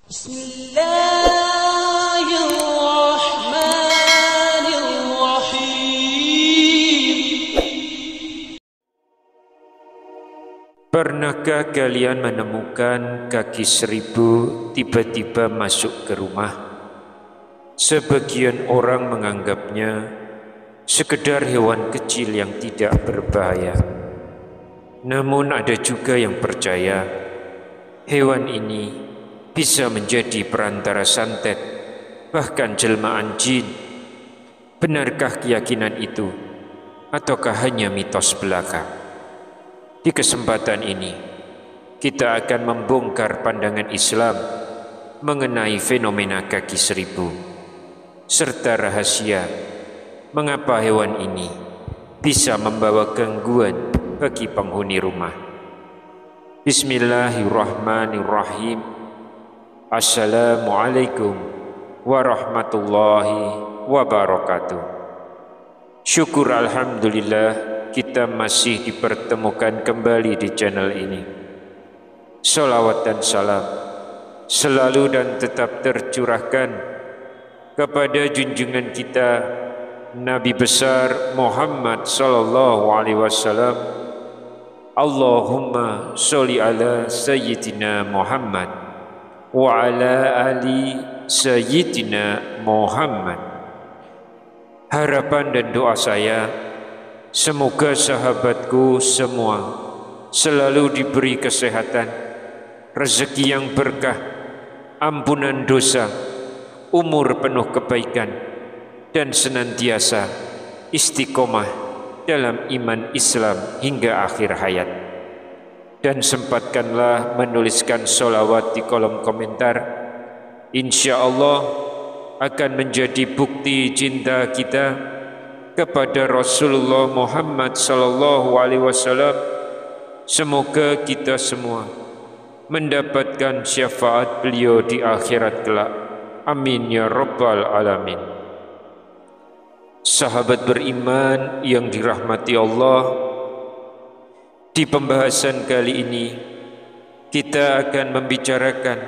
Bismillahirrahmanirrahim. Pernahkah kalian menemukan kaki seribu tiba-tiba masuk ke rumah? Sebagian orang menganggapnya sekedar hewan kecil yang tidak berbahaya. Namun ada juga yang percaya hewan ini bisa menjadi perantara santet, bahkan jelmaan jin. Benarkah keyakinan itu? Ataukah hanya mitos belaka? Di kesempatan ini, kita akan membongkar pandangan Islam mengenai fenomena kaki seribu, serta rahasia mengapa hewan ini bisa membawa gangguan bagi penghuni rumah. Bismillahirrahmanirrahim. Assalamualaikum warahmatullahi wabarakatuh. Syukur alhamdulillah kita masih dipertemukan kembali di channel ini. Salawat dan salam selalu dan tetap tercurahkan kepada junjungan kita Nabi besar Muhammad sallallahu alaihi wasallam. Allahumma sholli ala sayyidina Muhammad wa ala ali sayyidina Muhammad. Harapan dan doa saya, semoga sahabatku semua selalu diberi kesehatan, rezeki yang berkah, ampunan dosa, umur penuh kebaikan, dan senantiasa istiqomah dalam iman Islam hingga akhir hayat. Dan sempatkanlah menuliskan sholawat di kolom komentar. Insya Allah akan menjadi bukti cinta kita kepada Rasulullah Muhammad sallallahu alaihi wasallam. Semoga kita semua mendapatkan syafaat beliau di akhirat kelak. Amin ya rabbal alamin. Sahabat beriman yang dirahmati Allah, di pembahasan kali ini kita akan membicarakan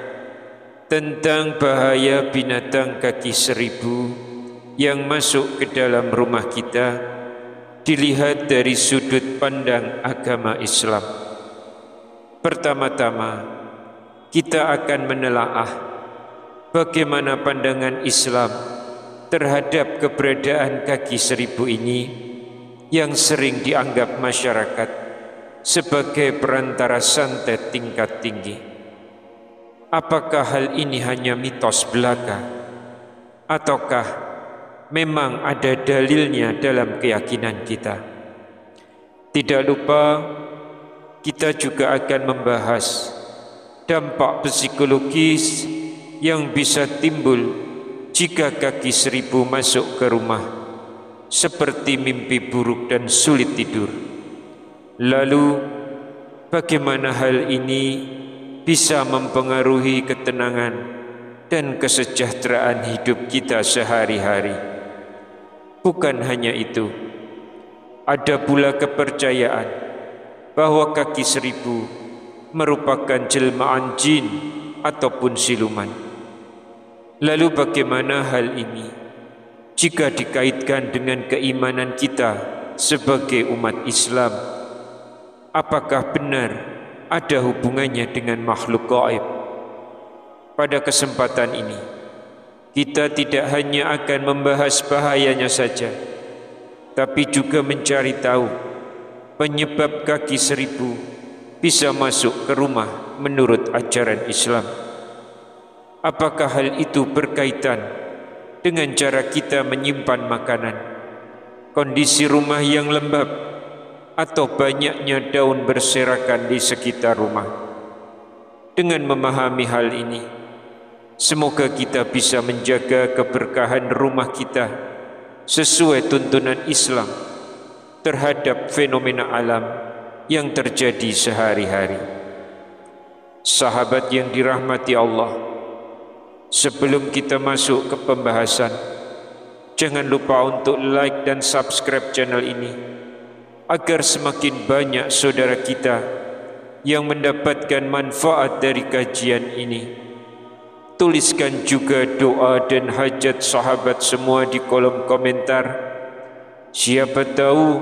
tentang bahaya binatang kaki seribu yang masuk ke dalam rumah kita dilihat dari sudut pandang agama Islam. Pertama-tama kita akan menelaah bagaimana pandangan Islam terhadap keberadaan kaki seribu ini yang sering dianggap masyarakat sebagai perantara santet tingkat tinggi. Apakah hal ini hanya mitos belaka, ataukah memang ada dalilnya dalam keyakinan kita? Tidak lupa kita juga akan membahas dampak psikologis yang bisa timbul jika kaki seribu masuk ke rumah, seperti mimpi buruk dan sulit tidur. Lalu bagaimana hal ini bisa mempengaruhi ketenangan dan kesejahteraan hidup kita sehari-hari? Bukan hanya itu, ada pula kepercayaan bahwa kaki seribu merupakan jelmaan jin ataupun siluman. Lalu bagaimana hal ini jika dikaitkan dengan keimanan kita sebagai umat Islam? Apakah benar ada hubungannya dengan makhluk gaib? Pada kesempatan ini, kita tidak hanya akan membahas bahayanya saja, tapi juga mencari tahu penyebab kaki seribu bisa masuk ke rumah menurut ajaran Islam. Apakah hal itu berkaitan dengan cara kita menyimpan makanan, kondisi rumah yang lembab, atau banyaknya daun berserakan di sekitar rumah? Dengan memahami hal ini, semoga kita bisa menjaga keberkahan rumah kita sesuai tuntunan Islam terhadap fenomena alam yang terjadi sehari-hari. Sahabat yang dirahmati Allah, sebelum kita masuk ke pembahasan, jangan lupa untuk like dan subscribe channel ini agar semakin banyak saudara kita yang mendapatkan manfaat dari kajian ini. Tuliskan juga doa dan hajat sahabat semua di kolom komentar. Siapa tahu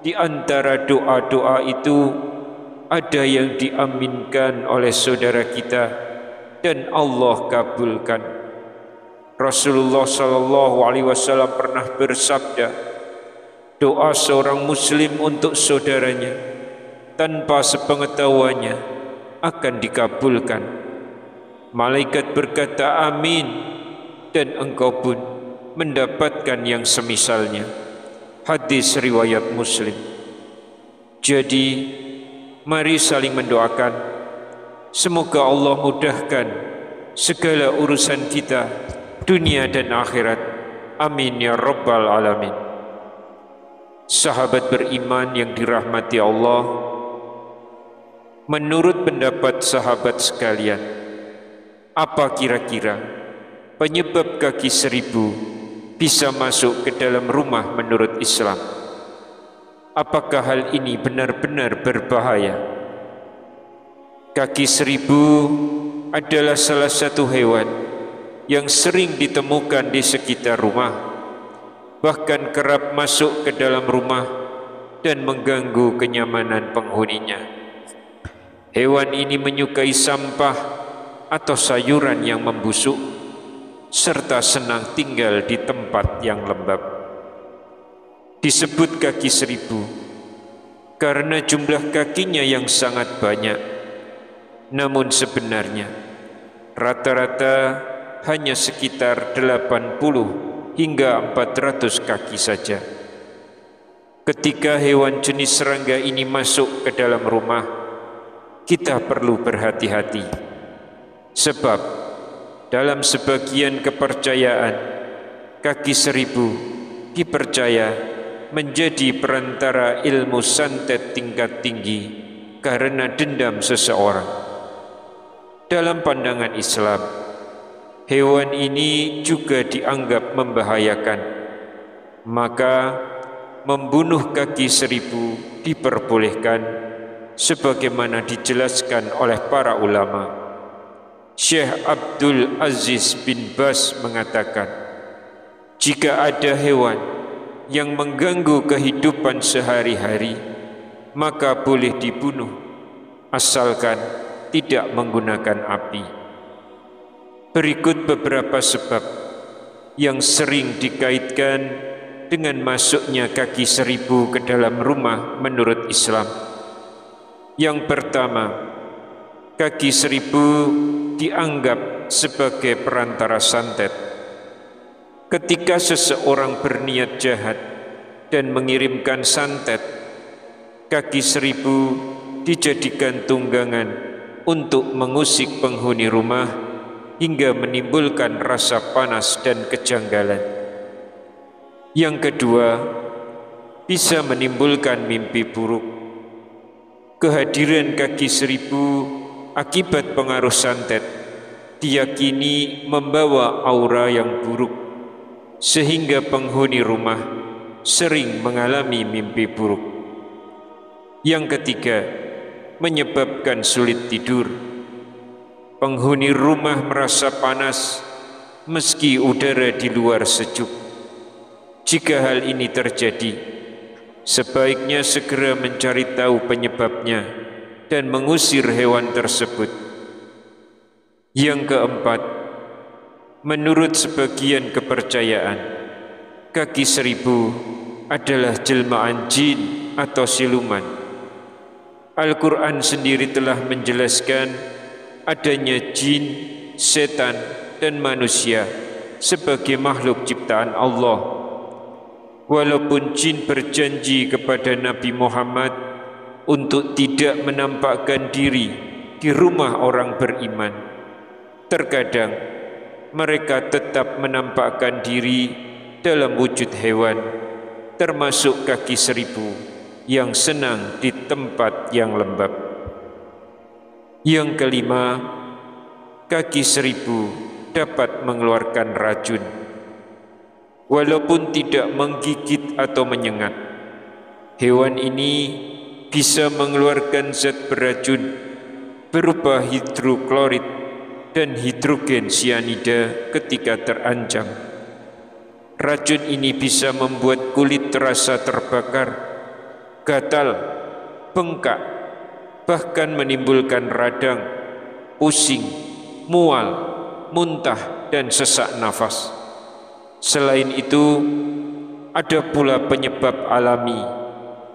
di antara doa-doa itu ada yang diaminkan oleh saudara kita dan Allah kabulkan. Rasulullah SAW pernah bersabda, doa seorang muslim untuk saudaranya tanpa sepengetahuannya akan dikabulkan. Malaikat berkata amin, dan engkau pun mendapatkan yang semisalnya. Hadis riwayat Muslim. Jadi mari saling mendoakan, semoga Allah mudahkan segala urusan kita dunia dan akhirat. Amin ya rabbal alamin. Sahabat beriman yang dirahmati Allah, menurut pendapat sahabat sekalian, apa kira-kira penyebab kaki 1000 bisa masuk ke dalam rumah menurut Islam? Apakah hal ini benar-benar berbahaya? Kaki 1000 adalah salah satu hewan yang sering ditemukan di sekitar rumah, bahkan kerap masuk ke dalam rumah dan mengganggu kenyamanan penghuninya. Hewan ini menyukai sampah atau sayuran yang membusuk, serta senang tinggal di tempat yang lembab. Disebut kaki 1000 karena jumlah kakinya yang sangat banyak. Namun sebenarnya rata-rata hanya sekitar 80 hingga 400 kaki saja. Ketika hewan jenis serangga ini masuk ke dalam rumah, kita perlu berhati-hati. Sebab dalam sebagian kepercayaan, kaki 1000 dipercaya menjadi perantara ilmu santet tingkat tinggi karena dendam seseorang. Dalam pandangan Islam, hewan ini juga dianggap membahayakan. Maka membunuh kaki 1000 diperbolehkan sebagaimana dijelaskan oleh para ulama. Syekh Abdul Aziz bin Baz mengatakan, jika ada hewan yang mengganggu kehidupan sehari-hari, maka boleh dibunuh, asalkan tidak menggunakan api. Berikut beberapa sebab yang sering dikaitkan dengan masuknya kaki 1000 ke dalam rumah menurut Islam. Yang pertama, kaki 1000 dianggap sebagai perantara santet. Ketika seseorang berniat jahat dan mengirimkan santet, kaki 1000 dijadikan tunggangan untuk mengusik penghuni rumah hingga menimbulkan rasa panas dan kejanggalan. Yang kedua, bisa menimbulkan mimpi buruk. Kehadiran kaki 1000 akibat pengaruh santet diyakini membawa aura yang buruk, sehingga penghuni rumah sering mengalami mimpi buruk. Yang ketiga, menyebabkan sulit tidur. Penghuni rumah merasa panas meski udara di luar sejuk. Jika hal ini terjadi, sebaiknya segera mencari tahu penyebabnya dan mengusir hewan tersebut. Yang keempat, menurut sebagian kepercayaan, kaki 1000 adalah jelmaan jin atau siluman. Al-Quran sendiri telah menjelaskan adanya jin, setan, dan manusia sebagai makhluk ciptaan Allah. Walaupun jin berjanji kepada Nabi Muhammad untuk tidak menampakkan diri di rumah orang beriman, terkadang mereka tetap menampakkan diri dalam wujud hewan, termasuk kaki 1000 yang senang di tempat yang lembab. Yang kelima, kaki 1000 dapat mengeluarkan racun. Walaupun tidak menggigit atau menyengat, hewan ini bisa mengeluarkan zat beracun berupa hidroklorid dan hidrogen sianida ketika terancam. Racun ini bisa membuat kulit terasa terbakar, gatal, bengkak, bahkan menimbulkan radang, pusing, mual, muntah, dan sesak nafas. Selain itu, ada pula penyebab alami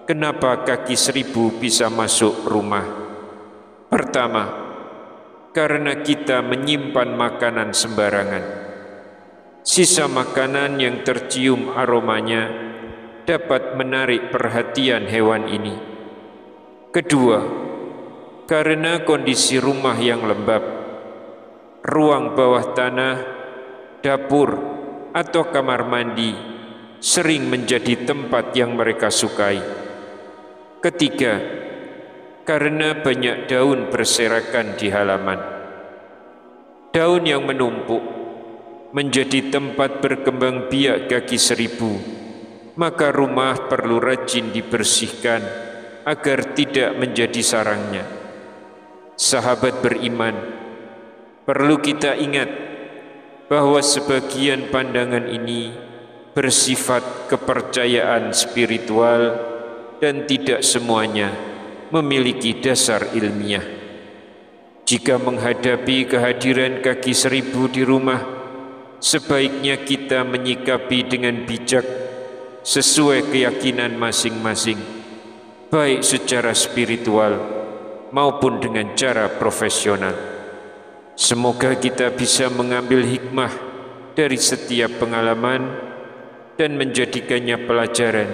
kenapa kaki seribu bisa masuk rumah. Pertama, karena kita menyimpan makanan sembarangan. Sisa makanan yang tercium aromanya dapat menarik perhatian hewan ini. Kedua, karena kondisi rumah yang lembab, ruang bawah tanah, dapur, atau kamar mandi sering menjadi tempat yang mereka sukai. Ketiga, karena banyak daun berserakan di halaman. Daun yang menumpuk menjadi tempat berkembang biak kaki seribu, maka rumah perlu rajin dibersihkan agar tidak menjadi sarangnya. Sahabat beriman, perlu kita ingat bahwa sebagian pandangan ini bersifat kepercayaan spiritual dan tidak semuanya memiliki dasar ilmiah. Jika menghadapi kehadiran kaki seribu di rumah, sebaiknya kita menyikapi dengan bijak sesuai keyakinan masing-masing, baik secara spiritual maupun dengan cara profesional. Semoga kita bisa mengambil hikmah dari setiap pengalaman dan menjadikannya pelajaran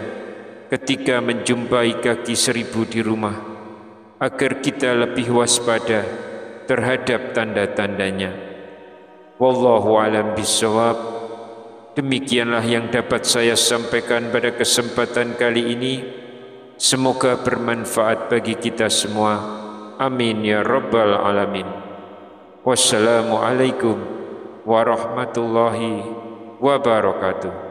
ketika menjumpai kaki seribu di rumah, agar kita lebih waspada terhadap tanda-tandanya. Wallahu a'lam bishawab. Demikianlah yang dapat saya sampaikan pada kesempatan kali ini. Semoga bermanfaat bagi kita semua. Amin ya rabbal alamin. Wassalamualaikum warahmatullahi wabarakatuh.